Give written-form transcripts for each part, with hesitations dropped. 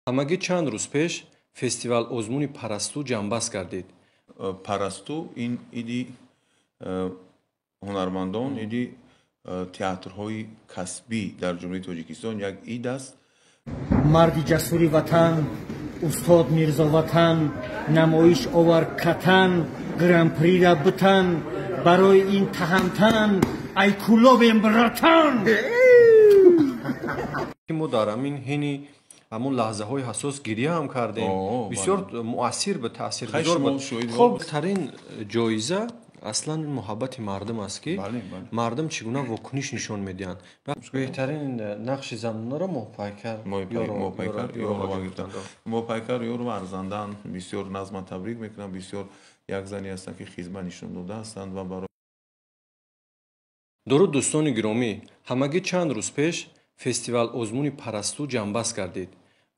ҳамагӣ чанд рӯз пеш фестивал озмуни парасту ҷамъбаст гардид. Парасту ин иди ҳунармандон, иди театрҳои касбӣ дар ҷумҳурии Тоҷикистон як ид аст. Марди ҷасури ватан, устод Мирзоватан, намоиш овар катан, гран-прира битан, барои ин таҳантан, ай кулобем братан. мо дар ҳамин ҳини ҳамун лаҳзаҳои ҳасос гирья ҳам кардем. Бисёр муассир ба таъсиргузор буд. Хубтарин ҷоиза аслан муҳаббати мардум аст ки мардум чӣ гуна вокуниш нишон медиҳанд. Беҳтарин нақши занонро мопайкар ёру арзандан бисёр назман табрик мекунанд. Бисёр як зане ҳастанд ки хизмат нишон дода ҳастанд ва барои дуруд дӯстони гиромӣ, ҳамагӣ чанд рӯз пеш фестивал озмуни парасту ҷамъбаст гардид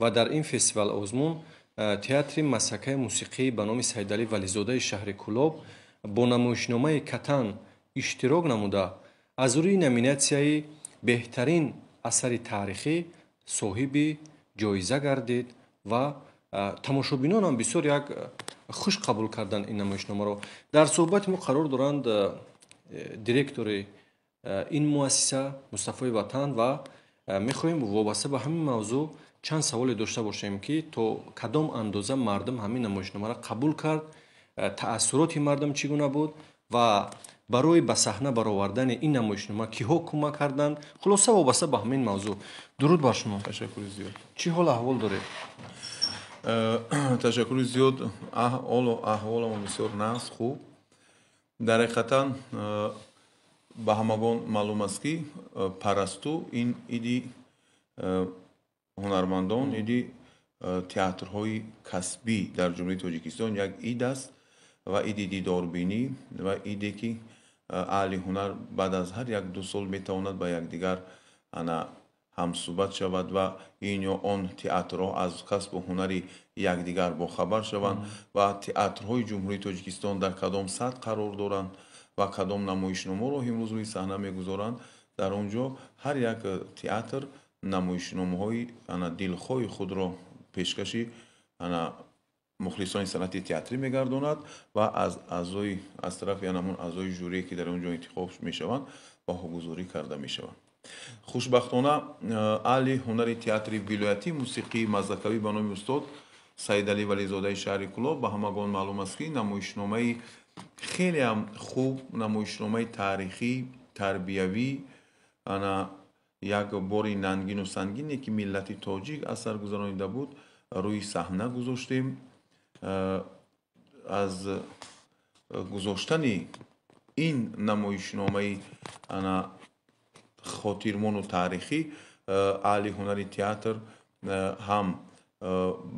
ва дар ин фестивал озмун театри масъакаи мусиқӣ ба номи Саидалӣ Вализодаи шаҳри Кӯлоб бо намоишномаи Катан иштирок намуда аз рӯи номинатсияи беҳтарин асари тарихӣ соҳиби ҷоиза гардид ва тамошобинон ҳам бисёр як хуш қабул карданд ин намоишномаро. Дар суҳбати мо қарор доранд директори ин муассиса Мустафои Ватан ва мехоҳем вобаста ба ҳамин мавзӯъ чанд саволе дошта бошем ки то кадом андоза мардум ҳамин намоишномаро қабул кард, таассуроти мардум чӣ гуна буд ва барои ба саҳна баровардани ин намоишнома киҳо кӯмак карданд. Хулоса вобаста ба ҳамин мавзӯъ. Дуруд бар шумо. ташаккури зиёд. Чӣ ҳол аҳвол доред? Ташаккури зиёд. Аҳволам бисёр наст, хуб. Дар ҳақиқатан ба ҳамагон маълум аст ки парасту ин иди ҳунармандон, иди театрҳои касбӣ дар ҷумҳурии Тоҷикистон як ид аст ва иди дидорбинӣ ва иде ки аҳли ҳунар баъд аз ҳар як-ду сол метавонад ба якдигар ҳамсӯҳбат шавад ва ин ё он театрҳо аз касбу ҳунари якдигар бохабар шаванд ва театрҳои ҷумҳурии Тоҷикистон дар кадом сатҳ қарор доранд ва кадом намоишномаро имрӯз рӯи саҳна мегузоранд. Дар он ҷо ҳар як театр намоишномаҳои дилхоҳи худро пешкаши мухлисони санъати театрӣ мегардонад ва аз тарафи ҳамон аъзои жюрие ки дар он ҷо интихоб мешаванд баҳогузорӣ карда мешаванд. Хушбахтона аҳли ҳунари театри вилоятии мусиқии маззакавӣ ба номи устод Саидалӣ Вализодаи шаҳри Кӯлоб ба ҳамагон маълум аст ки намоишномаи хелеам хуб, намоишномаи таърихӣ, тарбиявӣ, як бори нангину сангине ки миллати тоҷик аз сар гузаронида буд рӯи саҳна гузоштем. Аз гузоштани ин намоишномаи хотирмону таърихӣ аҳли ҳунари театр ҳам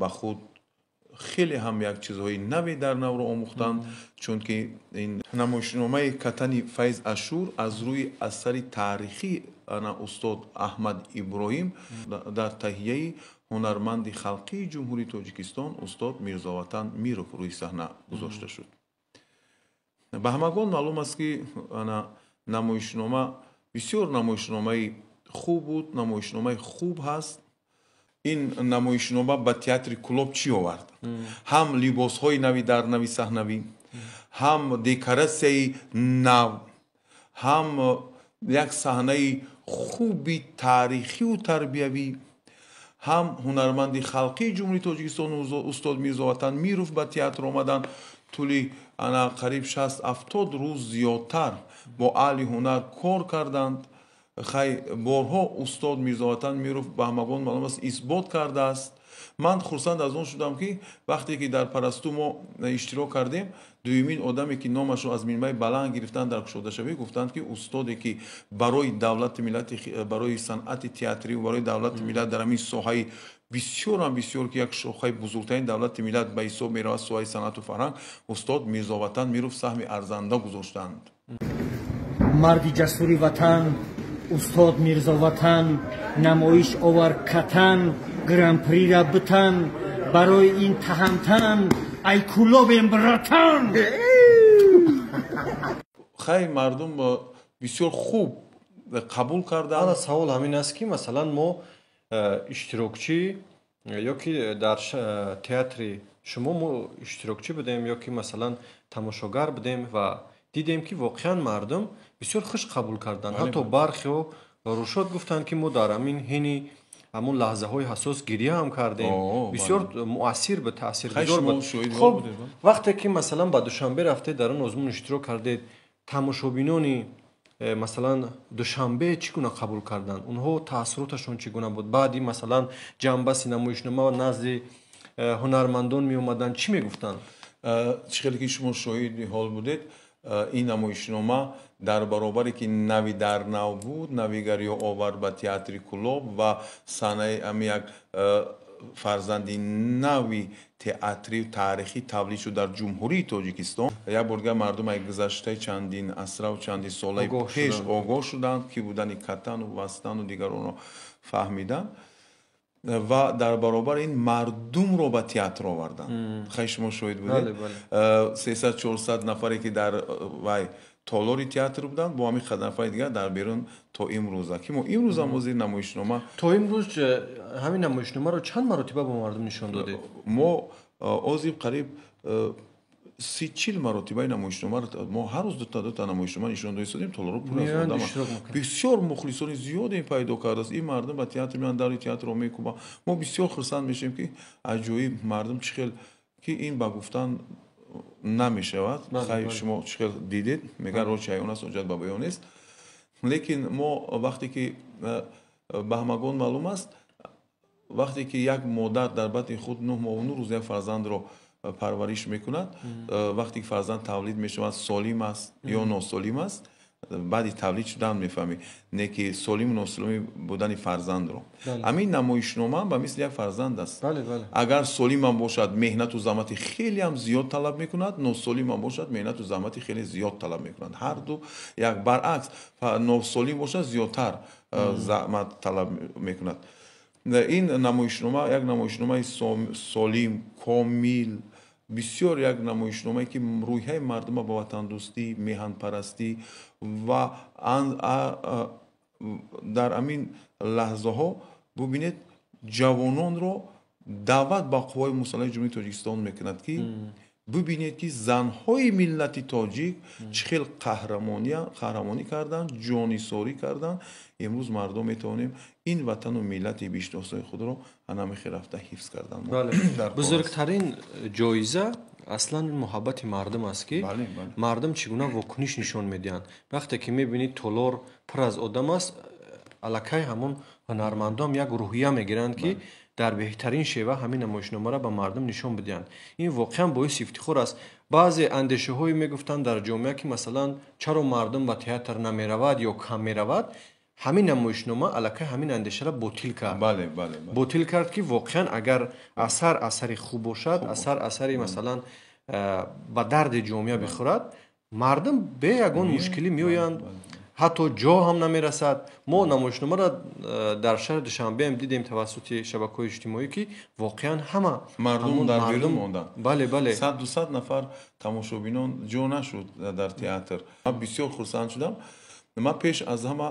ба худ хеле ҳам як чизҳои наве дар навро омӯхтанд, чунки ин намоишномаи Катани Файз Ашур аз рӯи асари таърихӣ устод Аҳмад Иброҳим дар таҳияи ҳунарманди халқии ҷумҳурии Тоҷикистон устод Мирзоватан Миров рӯи саҳна гузошта шуд. Ба ҳамагон маълум аст ки намоишнома бисёр намоишномаи хуб буд, намоишномаи хуб ҳаст. ин намоишнома ба театри Кӯлоб чӣ овард? Ҳам либосҳои нави дар нави саҳнавӣ, ҳам декоратсияи нав, ҳам як саҳнаи хуби таърихиву тарбиявӣ, ҳам ҳунарманди халқии ҷумҳурии Тоҷикистон устод Мирзоватан Миров ба театр омаданд. тӯли қариб 60-70 рӯз зиёдтар бо аҳли ҳунар кор карданд. борҳо устод Мирзоватан Миров ба ҳамагон маълум аст исбот кардааст. ман хурсанд аз он шудам ки вақте ки дар парасту мо иштирок кардем, дуюмин одаме ки номашро аз минбаи баланд гирифтанд дар кушодашавӣ гуфтанд ки устоде ки барои давлати миллати, барои санъати театрию барои давлати миллат дар ҳамин соҳаи бисёр ки як шохаи бузургтарин давлати миллат ба ҳисоб меравад соҳаи санъату фарҳанг, устод Мирзоватан Миров саҳми арзанда гузоштанд. Марди ҷасури ватан, устод Мирзоватан, намоиш овар катан, гран-прира битан, барои ин таҳантан, ай кулобем братан. мардум бисёр хуб қабул карданд. Савол ҳамин аст ки масалан мо иштирокчӣ ё ки дар театри шумо мо иштирокчӣ будем ё ки масалан тамошогар будем ва дидем ки воқеан мардум бисёр хуш қабул карданд. Ҳатто бархеҳо рӯшод гуфтанд ки мо дар ҳамин ҳини ҳамон лаҳзаҳои ҳасос гирья ҳам кардем. Бисёр муассир ба таъсиргузор буд. Хоб вақте ки масалан ба Душанбе рафтед дар он озмун иштирок кардед, тамошобинони масалан Душанбе чӣ гуна қабул карданд? Онҳо таассуроташон чӣ гуна буд? Баъди масалан ҷанбаси намоишнома назди ҳунармандон меомаданд, чӣ мегуфтанд? чӣ хеле ки шумо шоҳиди ҳол будед, ин намоишнома дар баробаре ки нави дар нав буд, навигариё овард ба театри Кӯлоб ва санаи як фарзанди нави театри таърихӣ тавлид шуд дар ҷумҳурии Тоҷикистон. Як борга мардум ай гузаштаи чандин асраву чандин солаи пеш огоҳ шуданд ки будани катану вастану дигаронро фаҳмиданд ва дар баробар ин мардумро ба театр оварданд. хай шумо шоҳид будед. 300-400 нафаре ки дар вай толори театр буданд, бо ҳамин нафари дигар дар берун то имрӯза ки мо имрӯз ҳам озир намоишнома то имрӯз ҳамин намоишномаро чанд маротиба ба мардум нишон додед? мо озир қариб 30-40 маротибаи намоишномаро мо ҳар рӯз дута намоишнома нишондоҳӣ истодем. толоро пур аз одам бисёр мухлисони зиёде пайдо кардааст. ин мардум ба театр меоянд, дари театрро мекӯбанд. мо бисёр хурсанд мешавем ки аҷоиб мардум чӣ хел ки ин ба гуфтан намешавад. хай шумо чӣ хел дидед, мегӯянд рочи ҳаён аст, ҳоҷат ба баён нест. лекин мо вақте ки ба ҳамагон маълум аст, вақте ки як модар дар батни худ 9 моҳу рӯз як фарзандро парвариш мекунад, вақте ки фарзанд тавлид мешавад солим аст ё носолим аст, баъди тавлид шудан мефаҳмӣ, не ки солиму носолими будани фарзандро. ҳамин намоишнома ба мисли як фарзанд аст. агар солимам бошад меҳнату заҳмати хелеам зиёд талаб мекунад, носолимам бошад меҳнату заҳмати хеле зиёд талаб мекунад. ҳарду як баръакс, носолим бошад зиёдтар заҳмат талаб мекунад. ин намоишнома як намоишномаи солим, комил, бисёр як намоишномае ки рӯйҳаи мардума ба ватандӯстӣ, меҳанпарастӣ ва дар ҳамин лаҳзаҳо бубинед ҷавононро даъват ба қувваи мусаллаҳи ҷумҳурии Тоҷикистон мекунад ки бубинед ки занҳои миллати тоҷик чӣ хел қаҳрамонӣ карданд, ҷонисорӣ карданд. имрӯз мардум метавонем ин ватану миллати бишносои худро ҳанамехе рафта ҳифз карданд. бузургтарин ҷоиза аслан муҳаббати мардум аст ки мардум чӣ гуна вокуниш нишон медиҳанд. вақте ки мебинед толор пур аз одам аст, аллакай ҳамон ҳунармандон як рӯҳия мегиранд ки дар беҳтарин шева ҳамин намоишномаро ба мардум нишон бидиҳанд. ин воқеан боиси ифтихор аст. баъзе андешаҳое мегуфтанд дар ҷомеа ки масалан чаро мардум ба театр намеравад ё кам меравад, ҳамин намоишнома аллакай ҳамин андешаро ботил кард. ботил кард ки воқеан агар асар асари хуб бошад, асар асари масалан ба дарди ҷомеа бихӯрад, мардум бе ягон мушкилӣ меоянд, ҳатто ҷо ҳам намерасад. мо намоишномаро дар шаҳри Душанбе ҳам дидем тавассути шабакаҳои иҷтимоӣ ки воқеан ҳама мардум дар берун монданд. 100-200 нафар тамошобинон ҷо нашуд дар театр. ман бисёр хурсанд шудам. ман пеш аз ҳама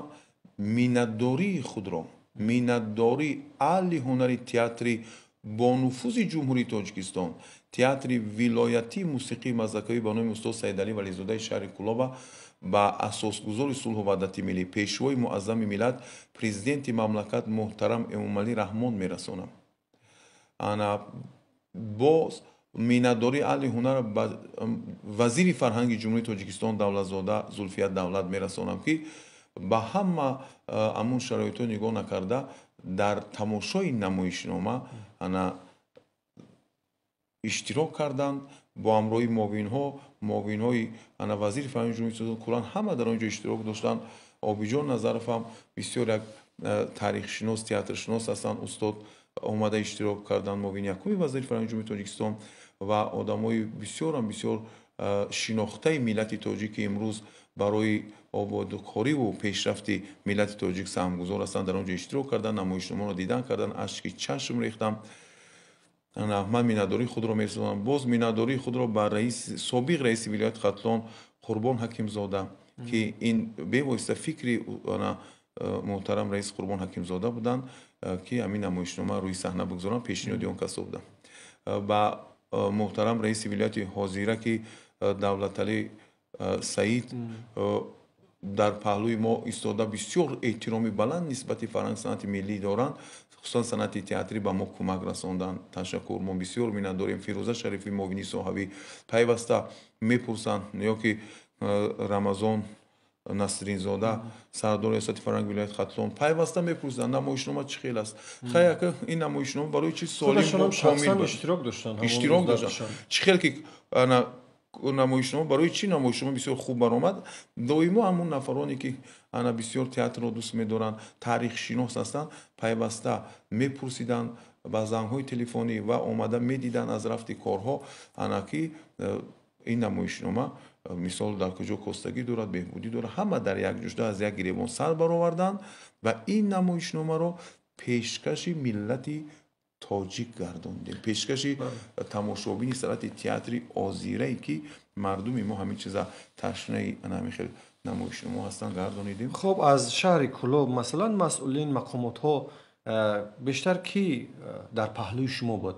миннатдории худро, миннатдории аҳли ҳунари театри бонуфузи ҷумҳурии Тоҷикистон, театри вилоятии мусиқии маззакавӣ ба номи устод Саидалӣ Вализодаи шаҳри Кӯлоба ба асосгузори сулҳу ваҳдати миллӣ, пешвои муаззами миллат, президенти мамлакат муҳтарам Эмомалӣ Раҳмон мерасонам. ана боз миннатдории аҳли ҳунар ба вазири фарҳанги ҷумҳурии Тоҷикистон Давлатзода Зулфия Давлат мерасонам ки ба ҳама амун шароитҳо нигоҳ накарда дар тамошои намоишнома ана иштирок карданд. бо ҳамроҳи муовинҳои ана вазири фарҳанги ҷумҳурии Тоҷикистон куллан ҳама дар он ҷо иштирок доштанд. Обиҷон Назаров ҳам бисёр як таърихшинос, театршинос ҳастанд. устод омада иштирок карданд, муовини якуми вазири фарҳанги ҷумҳурии Тоҷикистон ва одамои бисёрам бисёр шинохтаи миллати тоҷик ки имрӯз барои ободкориву пешрафти миллати тоҷик саҳмгузор ҳастанд, дар он ҷо иштирок карданд, намоишномаро дидан карданд, ашки чашм рехтам. ман миннатдории худро мерасонам. боз миннатдории худро ба собиқ раиси вилояти Хатлон Қурбон Ҳакимзода ки ин бевосита фикри муҳтарам раис Қурбон Ҳакимзода буданд. که همین نمایشنامه روی صحنه بگذارم پیشنهادی اون کسا بودم با محترم رئیس ولایت حاضره که دولت علی سعید در پهلوی ما ایستاده بسیار احترامی بلند نسبت فرهنگ صنعت ملی دارند خصوصا صنعت تئاتری به ما کمک رساندن تشکر ما بسیار می‌داریم فیروزه شریفی معاونی صاحبی پیوسته میپرسند یا که رمضان نصرین زاده سردار ریاست فرهنگ ولایت خطلان پیوسته میپرسند نمایشنامه چه خیلی است خیر که این نمایشنامه برای چی سالم و کامل اشتراک داشتن چه خیلی که نمایشنامه برای چی نمایشنامه بسیار خوب برآمد دائما همون نفرانی که انا بسیار تئاتر رو دوست می‌دارن تاریخ شناس هستند پیوسته میپرسیدن با زنگ‌های تلفنی و اومده میدیدن از رفت کارها انا که این نمایشنامه مثال در کجا کستگی دارد بهبودی دارد همه در یک جشن از یک گریبان سر برآوردن و این نمایشنامه رو پیشکش ملت تاجیک گرداندیم پیشکش تماشابین صنعت تئاتری آذیره ای که مردم ما همین چیزا تشنه همین خیلی نمایشنامه هستن گردانیدیم. خب از شهر کلوب مثلا مسئولین مقامات ها بیشتر کی در پهلوی شما بود؟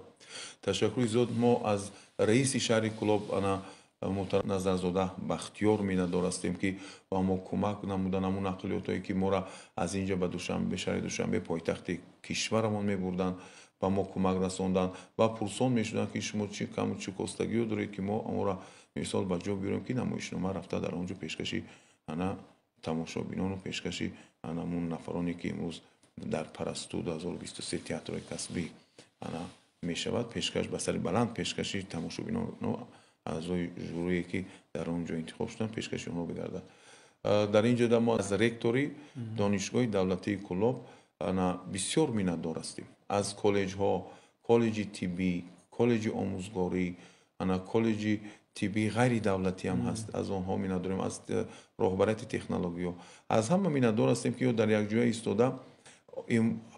تشکر زود ما از رئیس شهر کلوب انا محترم نظرزاده بختیار می‌دارستیم که با ما کمک نمودن همون نقلیاتایی که ما را از اینجا به دوشنبه شهر دوشنبه پایتخت کشورمون می‌بردن با ما کمک رساندن و پرسان می‌شدن که شما چی کم و چی کستگی دارید که ما را مثال به جا بیاریم که نمایشنامه رفته در اونجا پیشکشی انا تماشابینان و پیشکشی همون نفرانی که امروز در پرستو 2023 تئاتر کسبی انا میشود پیشکش به سر بلند پیشکشی تماشابینان اعضای ژوری که در اونجا انتخاب شدن پیشکشی اونها بگردد در اینجا ما از رکتوری دانشگاه دولتی کلوب بسیار می‌نتدار هستیم از کالج ها کالج طبی کالج آموزگاری کالج طبی غیر دولتی هم هست از آنها می‌نداریم از راهبریت تکنولوژی ها از همه می‌نتدار هستیم که در یک جای ایستاده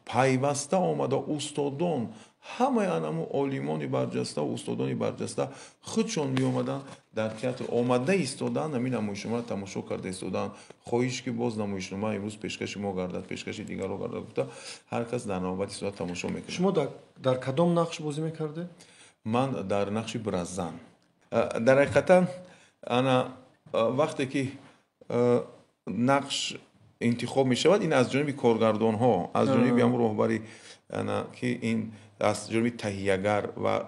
پیوسته آمده استادان همه انمو عالمان برجسته و استادان برجسته خودشون می اومدن در تئاتر آمده ایستادن همین نمایشنامه را تماشا کرده ایستادن خواهش که باز نمایشنامه امروز پیشکش ما گردد پیشکش دیگر رو گردد گفته هر کس در نوبت ایستاده تماشا میکنه. شما در کدام نقش بازی میکرده؟ من در نقش برزن در حقیقتا انا وقتی که نقش انتخاب می شود این از جانب کارگردان ها از جانب هم راهبری که این از جانب تهیه‌گر و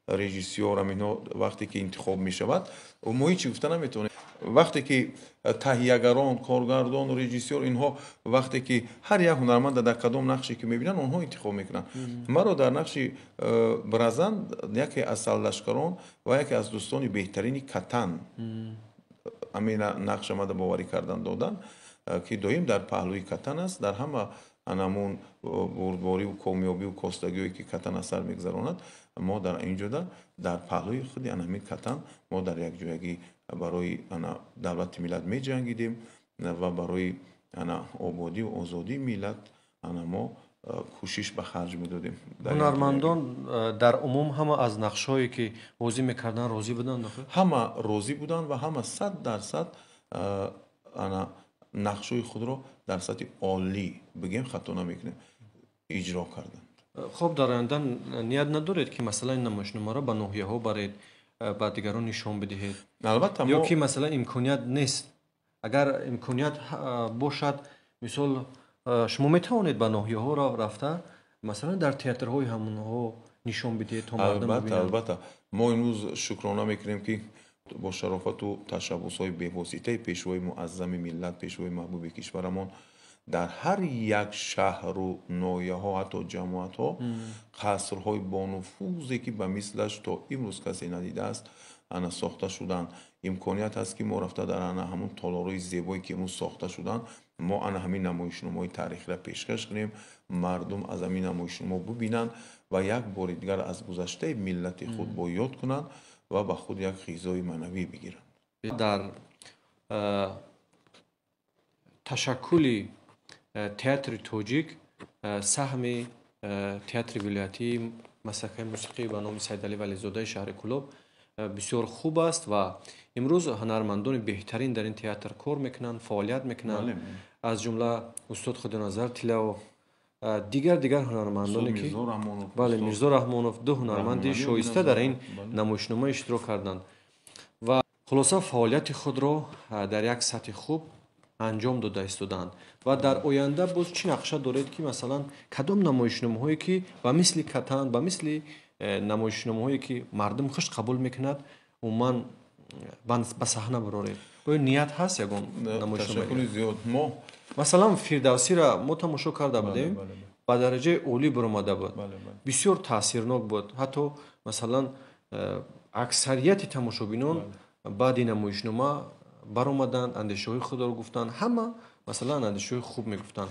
رژیسور هم اینا وقتی که انتخاب می شود ما هیچی گفتن نمیتونه وقتی که تهیه‌گران کارگردان و رژیسور اینها وقتی که هر یک هنرمند در کدام نقشی که میبینن اونها انتخاب میکنن مرا در نقش برزن یکی از سرلشکران و یکی از دوستان بهترین کتن همین نقش ما باوری کردن دادن که دایم در پهلوی کتن است در همه انمون بردباری و کامیابی و کاستگی که کتن اثر میگذراند ما در اینجا در پهلوی خودی همین کتن ما در یک جایگی برای دولت ملت می جنگیدیم و برای آبادی و آزادی ملت ما کوشش به خرج میدادیم. هنرمندان در عموم همه از نقشهایی که بازی میکردن راضی بودن همه راضی بودن و همه 100% نقشوی خود رو در سطح عالی بگیم خطا نمیکنه اجرا کردن. خب در آینده نیت ندارید که مثلا این نمایشنامه را به ناحیه ها برید با دیگران نشان بدهید؟ البته یا که مثلا امکانیت نیست اگر امکانیت باشد مثال شما میتوانید به ناحیه ها را رفته مثلا در تئاترهای همون ها نشان بدهید تا مردم ببینند. البته ما امروز شکرانه میکنیم که با شرافت و تشبس‌های بی‌واسطه پیشوای معظم ملت پیشوای محبوب کشورمان در هر یک شهر و ناحیه ها حتی جماعت ها قصرهای بانفوذی که به مثلش تا امروز کسی ندیده است ساخته شدن امکانیت هست که ما رفته در همون تالارهای زیبایی که امروز ساخته شدن ما همین نمایشنامه‌های تاریخی را پیشکش کنیم مردم از همین نمایشنامه ببینند و یک بار دیگر از گذشته ملت خود با یاد کنند و با خود یک غذای معنوی بگیرند. در تشکل تئاتر تاجیک سهم تئاتر ولایتی مسکه موسیقی به نام سیدعلی ولیزاده شهر کلوب بسیار خوب است و امروز هنرمندان بهترین در این تئاتر کار میکنند فعالیت میکنند از جمله استاد خدانظر تیلا و дигар ҳунармандоне ки бале Мирзо Раҳмонов ду ҳунарманди шоиста дар ин намоишнома иштирок карданд ва хулоса фаъолияти худро дар як сатҳи хуб анҷом дода истоданд ва дар оянда боз чӣ нақша доред ки масалан кадом намоишномаҳое ки ба мисли Катан ба мисли намоишномаҳое ки мардум хушт қабул мекунад умуман ба саҳна бароред оё ният ҳаст ягон намоишнома масалан Фирдавсиро мо тамошо карда будем ба дараҷаи олӣ баромада буд бисёр таъсирнок буд ҳатто масалан аксарияти тамошобинон баъди намоишнома баромаданд андешаҳои худро гуфтанд ҳама масалан андешаҳои хуб мегуфтанд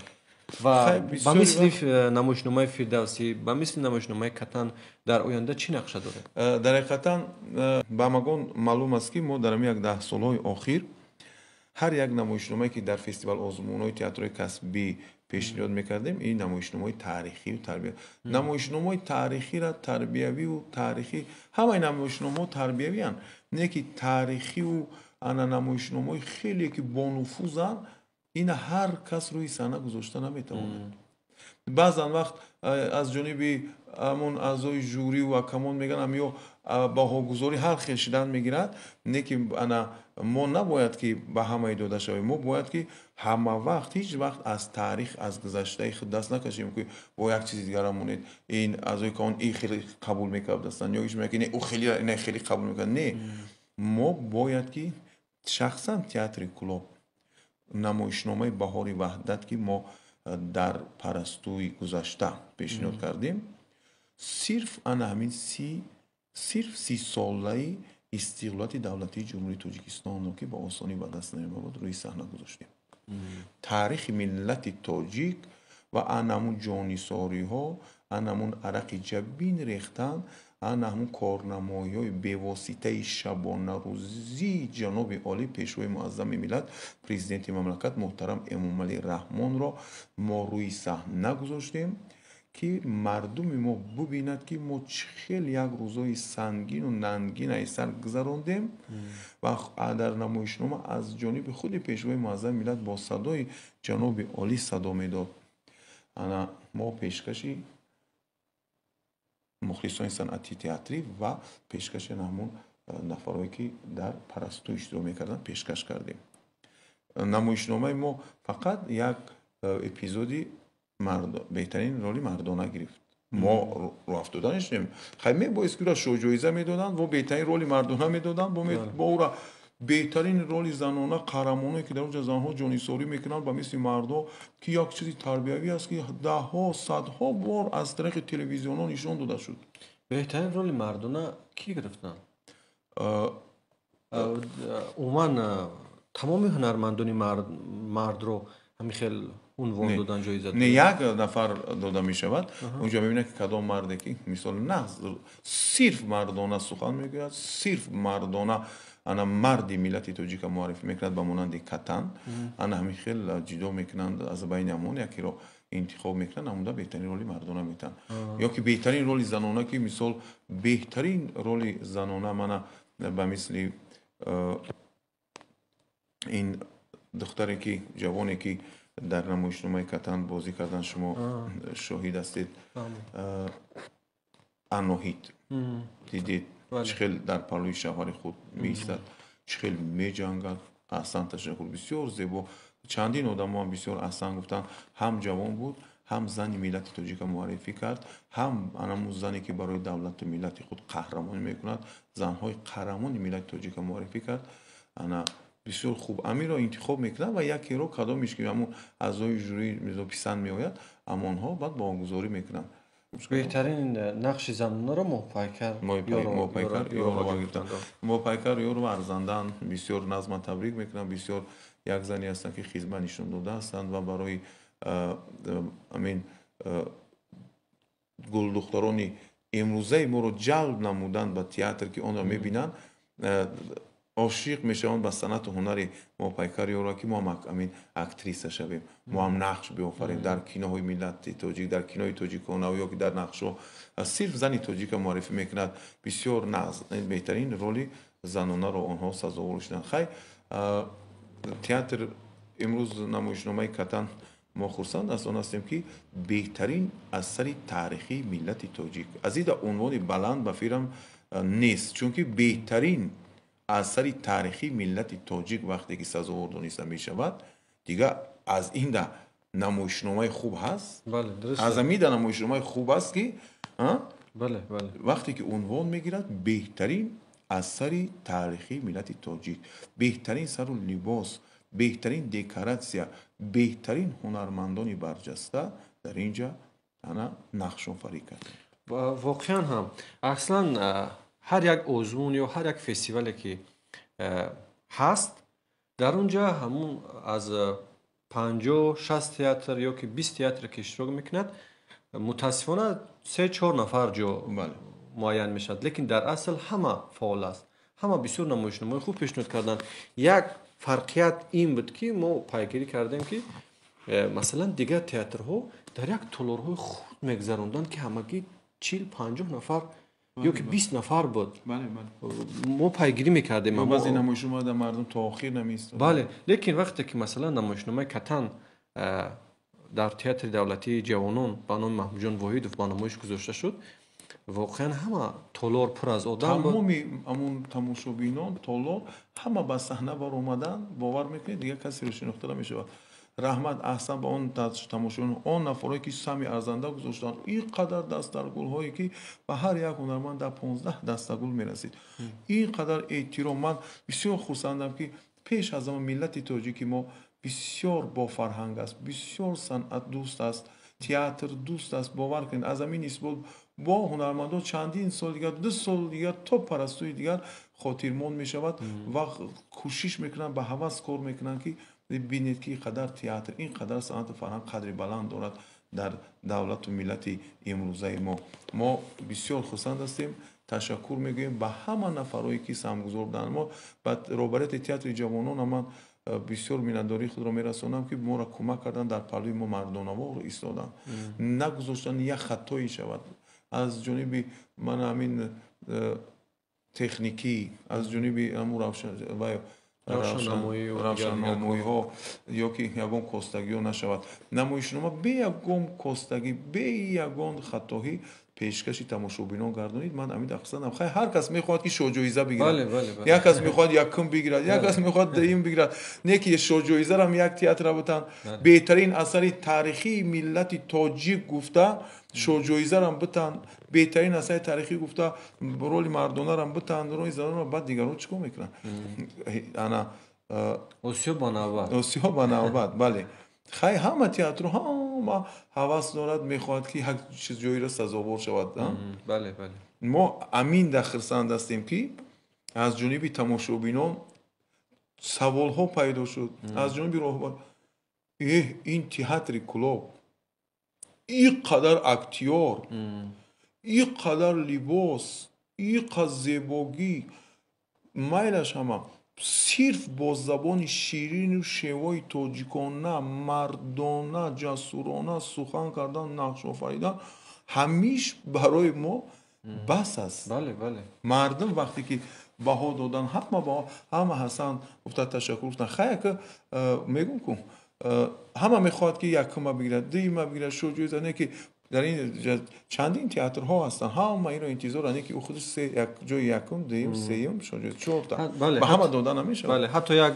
ва ба мисли намоишномаи Фирдавсӣ ба мисли намоишномаи Катан дар оянда чӣ нақша доред дар ҳақиқатан ба магон маълум аст ки мо дар ҳамин як 10 солҳои охир ҳар як намоишномае ки дар фестивал озмунҳои театрои касбӣ пешниҳод мекардем ин намоишномаҳои таърихиву тарбия намоишномаҳои таърихира тарбиявию таърихӣ ҳамаи намоишномаҳо тарбиявиянд не ки таърихиву ана намоишномаҳои хеле ки бонуфузанд ина ҳар кас рӯи саҳна гузошта наметавонад баъзан вақт аз ҷониби ҳамон аъзои жюрию акамон мегӯям ё баҳогузорӣ ҳар хел шидан мегирад не ки ана мо набояд ки ба ҳамаи дода шавем мо бояд ки ҳама вақт ҳеҷ вақт аз таърих аз гузаштаи худ даст накашем ки бо як чизи дигар монед ин аъзои камон ин хеле қабул мекардастанд ё иш мегӯяд ки не ӯ хеле қабул мекард не мо бояд ки шахсан театри Кӯлоб намоишномаи баҳори ваҳдат ки мо дар парастӯи гузашта пешниҳод кардем сирф ана ҳамин сирф 30-солаи истиқлолияти давлатии ҷумҳурии Тоҷикистонро ки ба осонӣ ба даст намебард рӯи саҳна гузоштем таърихи миллати тоҷик ва анамун ҷонисориҳо анамун арақи ҷабин рехтан ана ҳамун корнамоиҳои бевоситаи шабонарӯзии ҷаноби олӣ пешвои муаззами миллат президенти мамлакат муҳтарам Эмомалӣ Раҳмонро мо рӯи саҳна гузоштем ки мардуми мо бубинад ки мо чӣ хел як рӯзои сангину нангинаи сар гузарондем ва дар намоишнома аз ҷониби худи пешвои муаззами миллат бо садои ҷаноби олӣ садо медод ана мо пешкаши мухлисони санъати театрӣ ва пешкаши ҳамон нафарое ки дар парастӯ иштирок мекарданд пешкаш кардем намоишномаи мо фақат як эпизоди беҳтарин роли мардона гирифт мо рафтода нештем хай мебоист ки ӯра шоҳҷоиза медоданд во беҳтарин роли мардона медоданд бо ӯра беҳтарин роли занона қаҳрамоное ки дар онҷа занҳо ҷонисорӣ мекунанд ба мисли мардо ки як чизи тарбиявӣ аст ки даҳҳо садҳо бор аз тариқи телевизионҳо нишон дода шуд беҳтарин роли мардона кӣ гирифтанд умуман тамоми ҳунармандони мардро ҳамин хел унвон додан ҷоиза не як нафар дода мешавад онҷа мебинад ки кадом марде ки мисол на сирф мардона сухан мегӯяд сирф мардона ана марди миллати тоҷика муаррифӣ мекунад ба монанди Катан ана ҳамин хел ҷудо мекунанд аз байни ҳамон якеро интихоб мекунанд ҳамуда беҳтарин роли мардона метаванд ё ки беҳтарин роли занона ки мисол беҳтарин роли занона мана ба мисли ин духтаре ки ҷавоне ки дар намоишномаи Катан бозӣ кардан шумо шоҳид ҳастед Аноҳид дидед чӣ хел дар парлӯи шавҳари худ меистад чӣ хел меҷангад аҳсан ташаккур бисёр зебо чандин одамо ҳам бисёр аҳсан гуфтанд ҳам ҷавон буд ҳам зани миллати тоҷика муаррифӣ кард ҳам анамун зане ки барои давлату миллати худ қаҳрамонӣ мекунад занҳои қаҳрамони миллати тоҷика муаррифӣ кард ана бисёр хуб амиро интихоб мекунад ва якеро кадомиш ки ҳамун аъзои жюри писанд меояд амонҳо баъд боғузорӣ мекунанд беҳтарин нақши занонаро мопайкар ёро арзандан бисёр назма табрик мекунанд бисёр як зане ҳастанд ки хизмат нишон дода ҳастанд ва барои амин гулдухтарони имрӯзаи моро ҷалб намуданд ба театр ки онро мебинанд ошиқ мешаванд ба санъату ҳунари мопайкар ёро ки мо ҳам амин актриса шавем мо ҳам нақш биофарем дар киноҳои миллати тоҷик дар кинои тоҷикона ё ки дар нақшҳо сирф зани тоҷика муаррифӣ мекунад бисёр беҳтарин роли занонаро онҳо сазовор шуданд хай театр имрӯз намоишномаи Катан ما خرسند از آن هستیم که بهترین اثر تاریخی ملت تاجیک از این عنوان بلند بفیرم نیست، چون که بهترین اثر تاریخی ملت تاجیک وقتی که سزاوار دانسته می شود دیگه از این ده نمایشنامه خوب هست. بله درست. از همین ده نمایشنامه خوب هست که بله بله وقتی که عنوان میگیرد بهترین اثر تاریخی ملت تاجیک، بهترین سر و لباس، بهترین دکوراسیا، بهترین هنرمندان برجسته در اینجا انا نقش آفرینی کرده. واقعا هم اصلا هر یک آزمون یا هر یک فستیوالی که هست در اونجا همون از 50-60 تئاتر یا که 20 تئاتر که اشتراک میکند متاسفانه 3-4 نفر جا معین میشد، لیکن در اصل همه فعال است، همه بسیار نمایشنامه خوب پیشنهاد کردن. یک فرقیت این بود که ما پیگیری کردیم که مثلا دیگر تئاترها در یک تالارهای خود میگذروندن که همگی 40-50 نفر یا که 20 نفر بود. بله بله. ما پیگیری میکردیم. ما بعضی نمایشنامه در مردم تا آخر نمیستاد. بله، لیکن وقتی که مثلا نمایشنامه کتن در تئاتر دولتی جوانان با نام محمود جان واحدوف با نمایش گذاشته شد، واقعا همه تالار پر از آدم بود. تمامی همون تماشابینان تالار همه به صحنه بر اومدن، باور میکنید دیگه کسی رو شناخته نمیشه. رحمت احسن با اون تماشابین اون نفرایی که سمی ارزنده گذاشتن، اینقدر دستگل هایی که به هر یک هنرمند در 15 دستگل میرسید. اینقدر احترام. من بسیار خرسندم که پیش از همه ملت تاجیکی ما بسیار با فرهنگ است، بسیار صنعت دوست است، تئاتر دوست است. باور کنید از همین نسبت با هنرمندان چندین سال دیگر 2 سال دیگر تا پرستوی دیگر خاطرمون می شود و کوشش میکنن به هوس کار میکنن که ببینید که قدر تئاتر این قدر صنعت فرهنگ قدری بلند دارد در دولت و ملت امروزه ما بسیار خرسند هستیم. تشکر میگویم به همه نفرایی که سهمگذار بودند. ما بعد روبرت تئاتر جوانان من بسیار مینداری خود را میرسونم که ما را کمک کردن در پلوی ما مردانوار ایستادن، نگذاشتن یک خطایی شود از جانب من همین تکنیکی، از جانب همون روشننمایی ها یا که یگان کستگی ها نشود. نمایشنامه به یگان کستگی به یگان خطایی پیشکشی تماشابینان گردانید. من امید اقصدم خیلی هر کس میخواد که شوجویزه بگیرد، یک کس میخواد یکم بگیرد، یک کس میخواد دیم بگیرد، نه که شوجویزه هم یک تئاتر بتن بهترین اثر تاریخی ملت تاجیک گفته شوجویزه هم بتن، بهترین اثر تاریخی گفته رول مردانه هم بتن، رول زنان. بعد دیگران چیکار میکنن؟ انا اوسیو بنابرد بله. خیلی همه تئاتر همه هوس دارد میخواد که هر چیز جایی را سزاوار شود. بله بله. ما امین در خرسند هستیم که از جانب تماشابینان سوال ها پیدا شد، از جانب راهبر این تئاتر کلوب این قدر اکتیور، این قدر لباس، این قدر زیباگی، میلش همه صرف با زبان شیرین و شیوای تاجیکانه مردانه جسورانه سخن کردن نقش آفریدن همیش برای ما بس است. بله بله. مردم وقتی که بها دادن همه حسن گفتن تشکر گفتن خیلی که میگم کن همه میخواد که یکم بگیرد دیمه بگیرد شوجوی زنه که در این چندین تئاترها هستن همه این رو انتظار انه که او خودش یک جای یکم دیم سیم شوجوی چهارتا به همه دادن نمیشه. بله حتی یک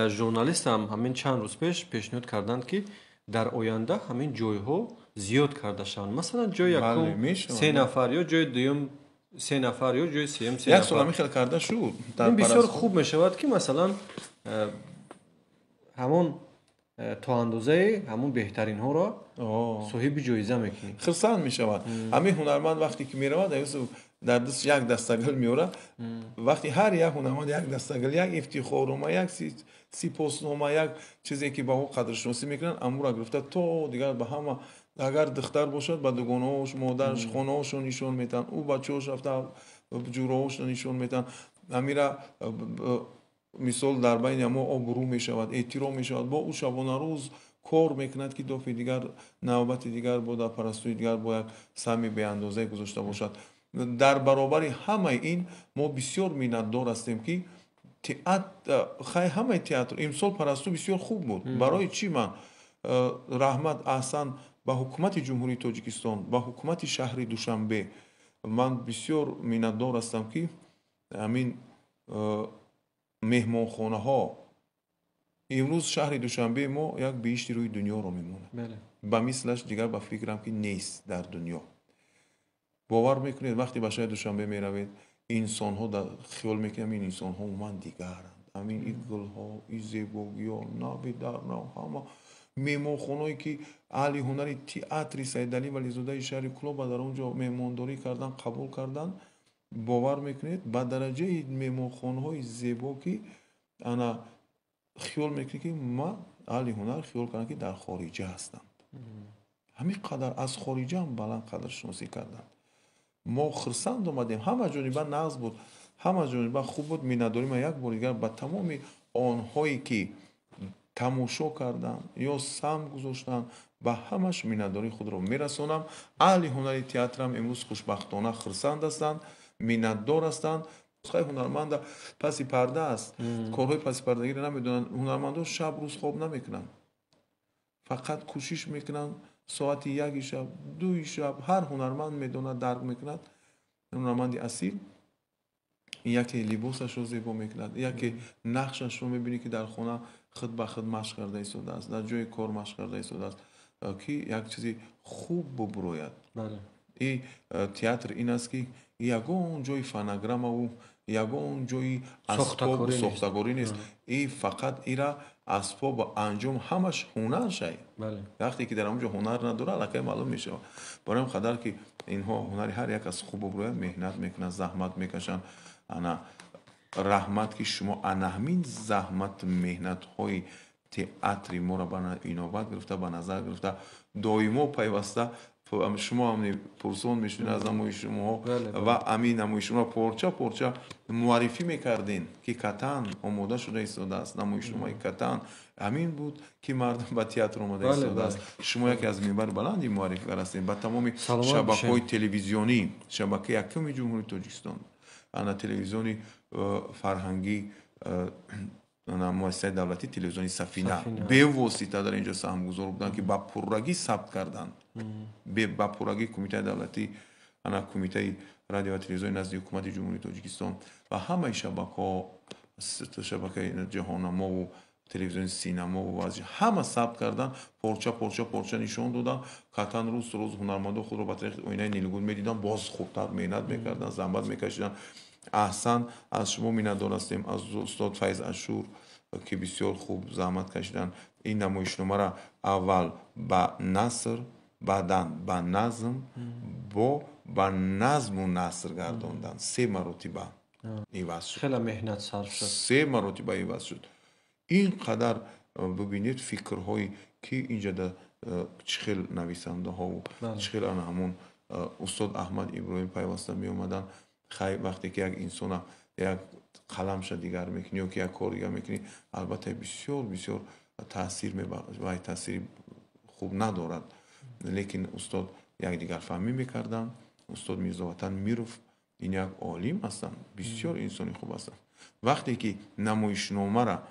ژورنالیست هم همین چند روز پیشنهاد کردند که در آینده همین جایها زیاد کرده شوند، مثلا جای یکم 3 نفر یا جای دوم 3 نفر یا جای سیم 3 نفر. یک سال خیلی کرده شد. این بسیار خوب میشود که مثلا همون تا اندازه همون بهترین ها را صاحب جایزه میکنی. خرسند میشود. همین هنرمند وقتی که میرود در دست یک دستگل میاره، وقتی هر یک هنرمند یک دستگل یک افتخارنامه یک سپاسنامه یک چیزی که با او قدرشناسی میکنن امور را گرفته تا دیگر به همه اگر دختر باشد با دوگانه‌هاش مادرش خانه‌هاش نشون میدن، او بچه‌هاش رفته جوره‌هاش نشون میدن. امیرا مثال در بین ما آبرو میشود، احترام میشود، با او شبانه روز کار میکند که دفعه دیگر نوبت دیگر با پرستوی دیگر باید سمی به اندازه گذاشته باشد. در برابر همه این ما بسیار میندار هستیم که همه تئاتر امسال پرستو بسیار خوب بود. برای چی من раҳмат аҳсан ба ҳукумати ҷумҳурии тоҷикистон ба ҳукумати шаҳри душанбе ман бисёр миннатдор ҳастам ки ҳамин меҳмонхонаҳо имрӯз шаҳри душанбе мо як биҳишти рӯи дунёро мемонад ба мислаш дигар ба фикрам ки нест дар дунё бовар мекунед вақте ба шаҳри душанбе меравед инсонҳо хиёл мекунед ин инсонҳо умуман дигаранд ҳамин ин гулҳо ин зебогиҳо нави дар нав ҳама меҳмонхонаое ки аҳли ҳунари театри саидалӣ вализодаи шаҳри кӯлоба дар он ҷо меҳмондорӣ кардан қабул кардан бовар мекунед ба дараҷаи меҳмонхонаҳои зебо ки ана хиёл мекунед ки ма аҳли ҳунар хиёл кардам ки дар хориҷа ҳастанд ҳамин қадар аз хориҷа ҳам баланд қадршиносӣ карданд мо хурсанд омадем ҳама ҷониба нағз буд ҳама ҷониба хуб буд миннатдорӣ ман як бори дигар ба тамоми онҳое ки тамошо карданд ё сам гузоштанд ба ҳамаш миннатдории худро мерасонам аҳли ҳунари театрам имрӯз хушбахтона хурсанд ҳастанд миннатдор ҳастанд нусхаи ҳунарманда паси парда аст корҳои паси пардагиро намедонанд ҳунармандон шаб рӯз хоб намекунанд фақат кӯшиш мекунанд соати 1 шаб 2 шаб ҳар ҳунарманд медонад дарк мекунад ҳунарманди асил яке либосашро зебо мекунад яке нақшашро мебинӣ ки дар хона худ ба худ машқ карда истодааст дар ҷои кор машқ карда истодааст ки як чизи хуб бубурояд и театр ин аст ки ягон ҷои фонограммаву ягон ҷои асбобу сохтагорӣ нест и фақат ира асбобу анҷом ҳамаш ҳунар шай вақте ки дар он ҷо ҳунар надора аллакай маълум мешавад барои ин қадар ки инҳо ҳунари ҳар як аз хуб бубурояд меҳнат мекунанд заҳмат мекашанд ана раҳмат ки шумо ана ҳамин заҳмат меҳнатҳои театри моро ба инобат гирифта ба назар гирифта доимо пайваста шумо ҳамни пурсон мешунед аз намоиши шумоҳо ва ҳамин намоишномаро порча порча муаррифӣ мекардин ки катан омода шуда истодааст намоишномаи катан ҳамин буд ки мардум ба театр омада истодааст шумо яке аз минбари баланди муаррифгар ҳастед ба тамоми шабакаҳои телевизионӣ шабакаи якуми ҷумҳурии тоҷикистон ана телевизиони фарҳангӣ муассисаи давлатӣ телевизиони сафина бевосита дар инҷо саҳмгузор буданд ки ба пуррагӣ сабт карданд ба пуррагӣ кумитаи давлатӣ ана кумитаи радио ва телевизиони назди ҳукумати ҷумҳурии тоҷикистон ва ҳамаи шабакаҳо шабакаи ҷаҳонамову телевизиони синамову ҳама сабт кардан порча порча порча нишон доданд катан рӯз рӯз ҳунармандон худро ба тариқи оинаи нилгун медиданд боз хубтар меҳнат мекарданд заҳмат мекашиданд аҳсан аз шумо миннатдор ҳастем аз устод Файз Ашур ки бисёр хуб заҳмат кашиданд ин намоишномаро аввал ба наср баъдан ба назм ба назму наср гардонданд 3 маротиба иваз шуд хеле меҳнат сарф шуд 3 маротиба иваз шуд ин қадар бубинед фикрҳои ки инҷода чӣ хел нависандаҳову чӣ хел ана ҳамон устод Аҳмад Иброҳим пайваста меомаданд хай вақте ки як инсона як қаламша дигар мекунӣ ё ки як кор дигар мекунӣ албатта бисёр бисёр таъсир мебахшад таъсири хуб надорад лекин устод якдигарфаҳмӣ мекарданд устод Мирзоватан Миров ин як олим ҳастанд бисёр инсони хуб ҳастанд вақте ки намоишномара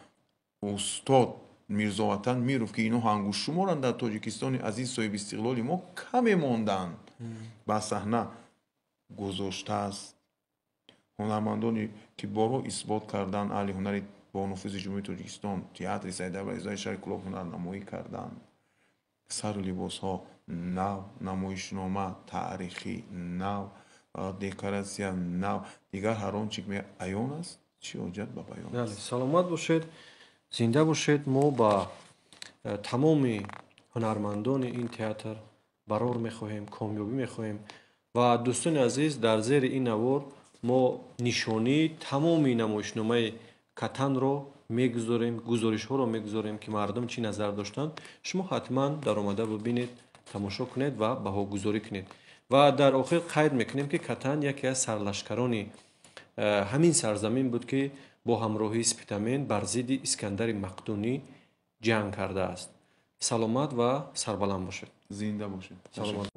устод Мирзоватан Миров ки инҳо ангушшуморанд дар тоҷикистони азиз соҳиби истиқлоли мо каме монданд ба саҳна гузоштааст ҳунармандоне ки борҳо исбот карданд аҳли ҳунари бо нуфузи ҷумҳурии тоҷикистон театри Саидалӣ Вализодаи шаҳри Кӯлоб ҳунарнамоӣ карданд сару либосҳо нав намоишнома таърихӣ нав декоратсия нав дигар ҳар он чӣ ки аён аст чӣ ҳоҷат ба баён аст саломат бошед зинда бошед мо ба тамоми ҳунармандони ин театр барор мехоҳем комёбӣ мехоҳем ва дӯстони азиз дар зери ин навор мо нишонии тамоми намоишномаи катанро мегузорем гузоришҳоро мегузорем ки мардум чӣ назар доштанд шумо ҳатман даромада бубинед тамошо кунед ва баҳогузорӣ кунед ва дар охир қайд мекунем ки катан яке аз сарлашкарони ҳамин сарзамин буд ки бо ҳамроҳии спитамен бар зидди Искандари Мақдунӣ ҷанг кардааст саломат ва сарбаланд бошед зинда бошед саломат